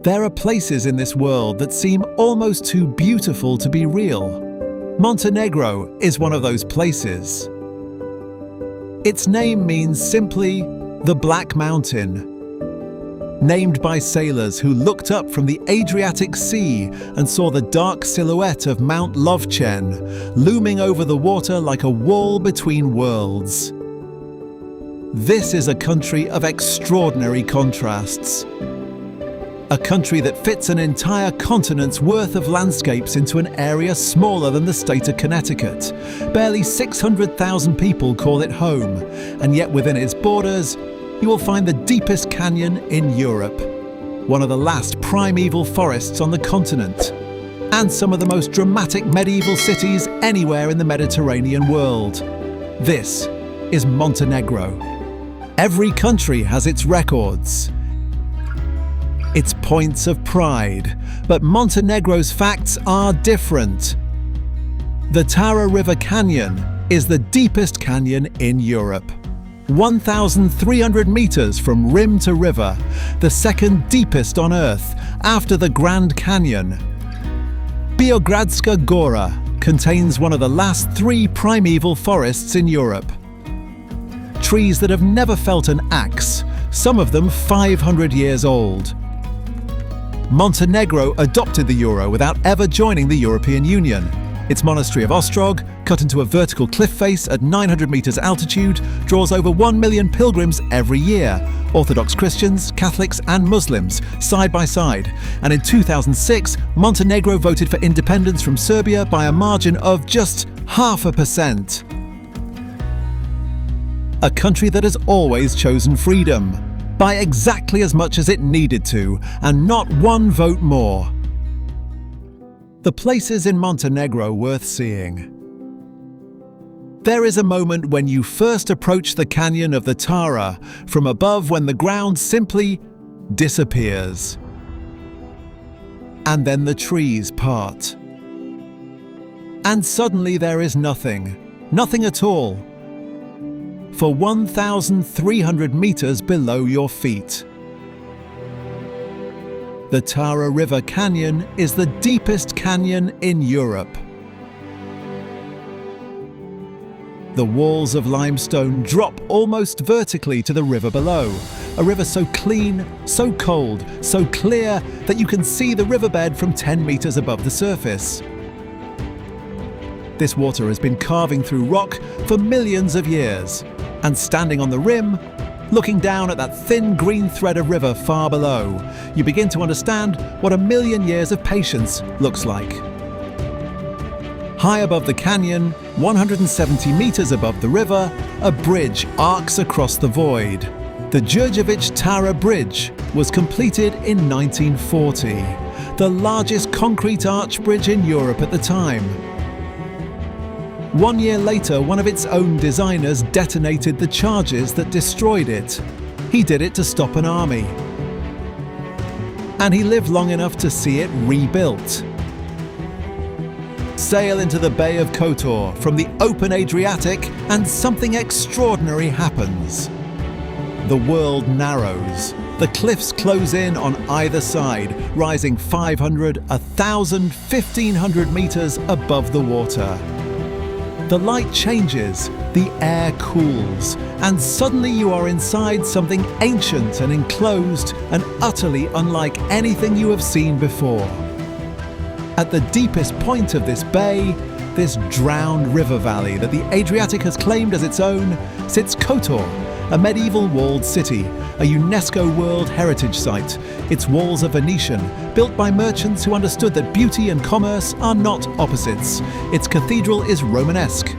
There are places in this world that seem almost too beautiful to be real. Montenegro is one of those places. Its name means simply the Black Mountain, named by sailors who looked up from the Adriatic Sea and saw the dark silhouette of Mount Lovchen looming over the water like a wall between worlds. This is a country of extraordinary contrasts. A country that fits an entire continent's worth of landscapes into an area smaller than the state of Connecticut. Barely 600,000 people call it home, and yet within its borders, you will find the deepest canyon in Europe, one of the last primeval forests on the continent, and some of the most dramatic medieval cities anywhere in the Mediterranean world. This is Montenegro. Every country has its records, its points of pride, but Montenegro's facts are different. The Tara River Canyon is the deepest canyon in Europe. 1,300 meters from rim to river, the second deepest on Earth after the Grand Canyon. Biogradska Gora contains one of the last 3 primeval forests in Europe. Trees that have never felt an axe, some of them 500 years old. Montenegro adopted the euro without ever joining the European Union. Its monastery of Ostrog, cut into a vertical cliff face at 900 meters altitude, draws over 1 million pilgrims every year, Orthodox Christians, Catholics and Muslims, side by side. And in 2006, Montenegro voted for independence from Serbia by a margin of just 0.5%. A country that has always chosen freedom, by exactly as much as it needed to, and not 1 vote more. The places in Montenegro worth seeing. There is a moment when you first approach the canyon of the Tara from above, when the ground simply disappears. And then the trees part. And suddenly there is nothing at all, for 1,300 meters below your feet. The Tara River Canyon is the deepest canyon in Europe. The walls of limestone drop almost vertically to the river below, a river so clean, so cold, so clear that you can see the riverbed from 10 meters above the surface. This water has been carving through rock for millions of years, and standing on the rim, looking down at that thin green thread of river far below, you begin to understand what 1,000,000 years of patience looks like. High above the canyon, 170 meters above the river, a bridge arcs across the void. The Đurđević Tara Bridge was completed in 1940, the largest concrete arch bridge in Europe at the time. 1 year later, one of its own designers detonated the charges that destroyed it. He did it to stop an army. And he lived long enough to see it rebuilt. Sail into the Bay of Kotor from the open Adriatic and something extraordinary happens. The world narrows. The cliffs close in on either side, rising 500, 1,000, 1,500 meters above the water. The light changes, the air cools, and suddenly you are inside something ancient and enclosed and utterly unlike anything you have seen before. At the deepest point of this bay, this drowned river valley that the Adriatic has claimed as its own, sits Kotor, a medieval walled city, a UNESCO World Heritage Site. Its walls are Venetian, built by merchants who understood that beauty and commerce are not opposites. Its cathedral is Romanesque.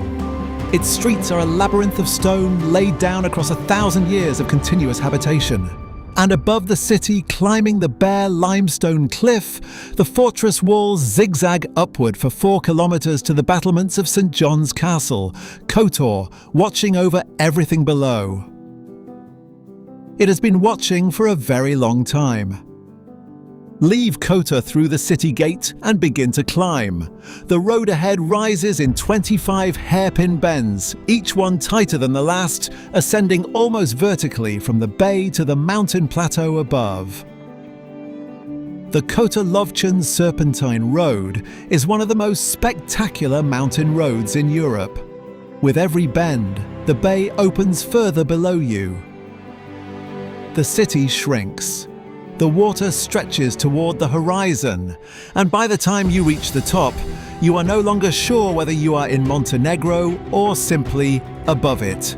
Its streets are a labyrinth of stone laid down across 1,000 years of continuous habitation. And above the city, climbing the bare limestone cliff, the fortress walls zigzag upward for 4 kilometers to the battlements of St. John's Castle, Kotor, watching over everything below. It has been watching for a very long time. Leave Kotor through the city gate and begin to climb. The road ahead rises in 25 hairpin bends, each one tighter than the last, ascending almost vertically from the bay to the mountain plateau above. The Kotor-Lovchen Serpentine Road is one of the most spectacular mountain roads in Europe. With every bend, the bay opens further below you. The city shrinks. The water stretches toward the horizon, and by the time you reach the top, you are no longer sure whether you are in Montenegro or simply above it.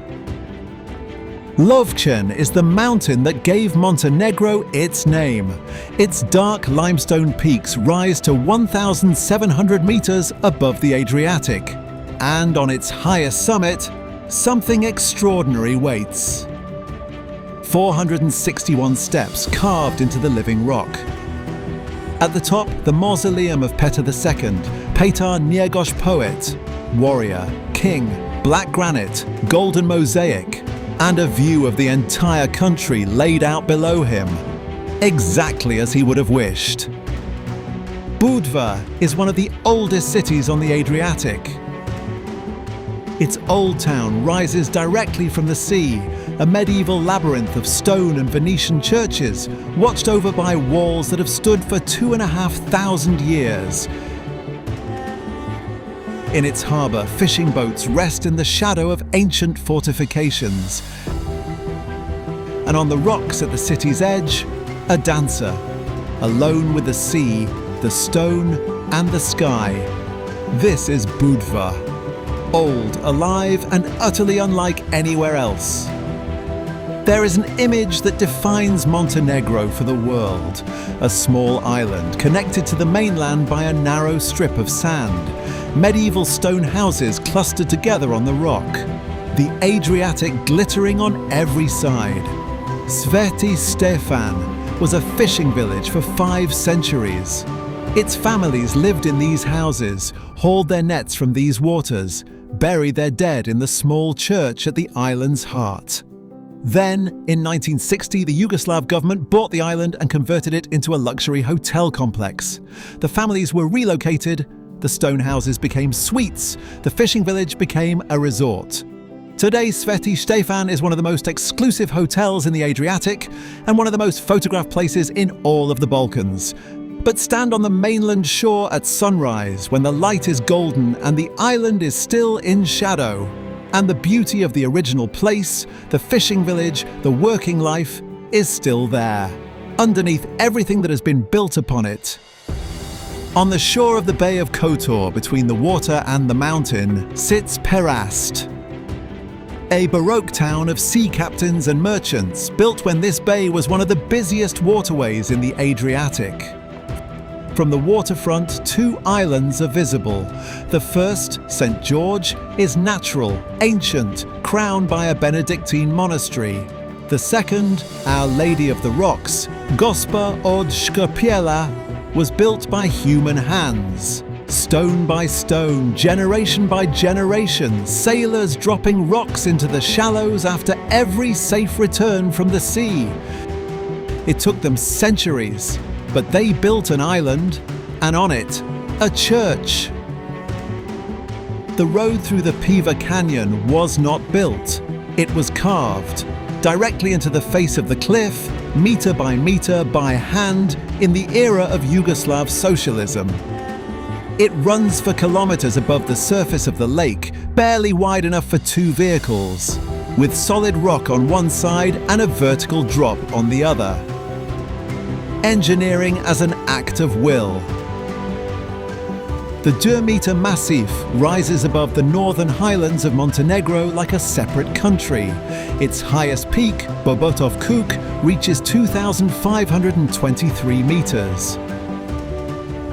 Lovchen is the mountain that gave Montenegro its name. Its dark limestone peaks rise to 1,700 meters above the Adriatic, and on its highest summit, something extraordinary waits. 461 steps carved into the living rock. At the top, the mausoleum of Petar II, Petar Njegoš poet, warrior, king, black granite, golden mosaic, and a view of the entire country laid out below him, exactly as he would have wished. Budva is one of the oldest cities on the Adriatic. Its old town rises directly from the sea, a medieval labyrinth of stone and Venetian churches, watched over by walls that have stood for 2,500 years. In its harbour, fishing boats rest in the shadow of ancient fortifications. And on the rocks at the city's edge, a dancer, alone with the sea, the stone, and the sky. This is Budva, old, alive, and utterly unlike anywhere else. There is an image that defines Montenegro for the world, a small island connected to the mainland by a narrow strip of sand, medieval stone houses clustered together on the rock, the Adriatic glittering on every side. Sveti Stefan was a fishing village for 5 centuries. Its families lived in these houses, hauled their nets from these waters, buried their dead in the small church at the island's heart. Then, in 1960, the Yugoslav government bought the island and converted it into a luxury hotel complex. The families were relocated, the stone houses became suites, the fishing village became a resort. Today, Sveti Stefan is one of the most exclusive hotels in the Adriatic and one of the most photographed places in all of the Balkans. But stand on the mainland shore at sunrise when the light is golden and the island is still in shadow. And the beauty of the original place, the fishing village, the working life, is still there, underneath everything that has been built upon it. On the shore of the Bay of Kotor, between the water and the mountain, sits Perast, a Baroque town of sea captains and merchants, built when this bay was one of the busiest waterways in the Adriatic. From the waterfront, 2 islands are visible. The first, St. George, is natural, ancient, crowned by a Benedictine monastery. The second, Our Lady of the Rocks, Gospa od Škrpjela, was built by human hands. Stone by stone, generation by generation, sailors dropping rocks into the shallows after every safe return from the sea. It took them centuries, but they built an island, and on it, a church. The road through the Piva canyon was not built. It was carved directly into the face of the cliff, meter by meter by hand, in the era of Yugoslav socialism. It runs for kilometers above the surface of the lake, barely wide enough for 2 vehicles, with solid rock on one side and a vertical drop on the other. Engineering as an act of will. The Durmitor Massif rises above the northern highlands of Montenegro like a separate country. Its highest peak, Bobotov Kuk, reaches 2,523 meters.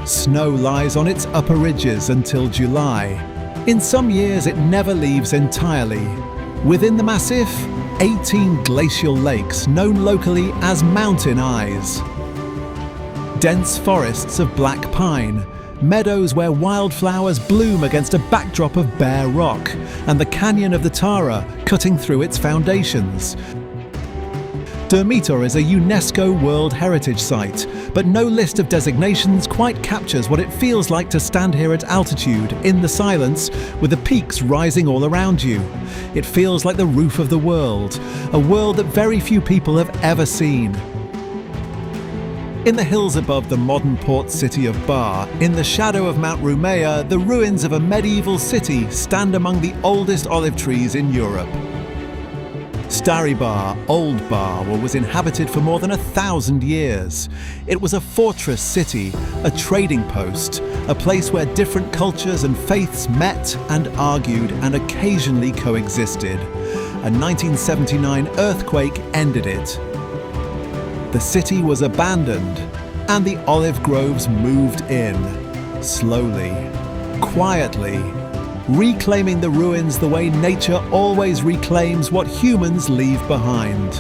Snow lies on its upper ridges until July. In some years it never leaves entirely. Within the massif, 18 glacial lakes known locally as mountain eyes. Dense forests of black pine, meadows where wildflowers bloom against a backdrop of bare rock, and the canyon of the Tara cutting through its foundations. Durmitor is a UNESCO World Heritage Site, but no list of designations quite captures what it feels like to stand here at altitude, in the silence, with the peaks rising all around you. It feels like the roof of the world, a world that very few people have ever seen. In the hills above the modern port city of Bar, in the shadow of Mount Rumea, the ruins of a medieval city stand among the oldest olive trees in Europe. Stari Bar, Old Bar, was inhabited for more than 1,000 years. It was a fortress city, a trading post, a place where different cultures and faiths met and argued and occasionally coexisted. A 1979 earthquake ended it. The city was abandoned, and the olive groves moved in, slowly, quietly, reclaiming the ruins the way nature always reclaims what humans leave behind.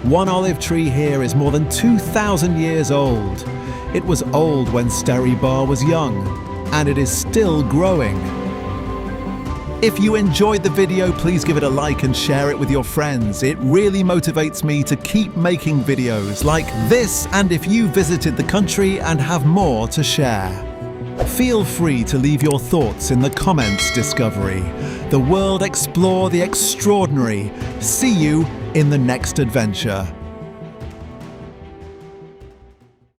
One olive tree here is more than 2,000 years old. It was old when Stari Bar was young, and it is still growing. If you enjoyed the video, please give it a like and share it with your friends. It really motivates me to keep making videos like this, and if you visited the country and have more to share. Feel free to leave your thoughts in the comments, Discovery. The world explore the extraordinary. See you in the next adventure.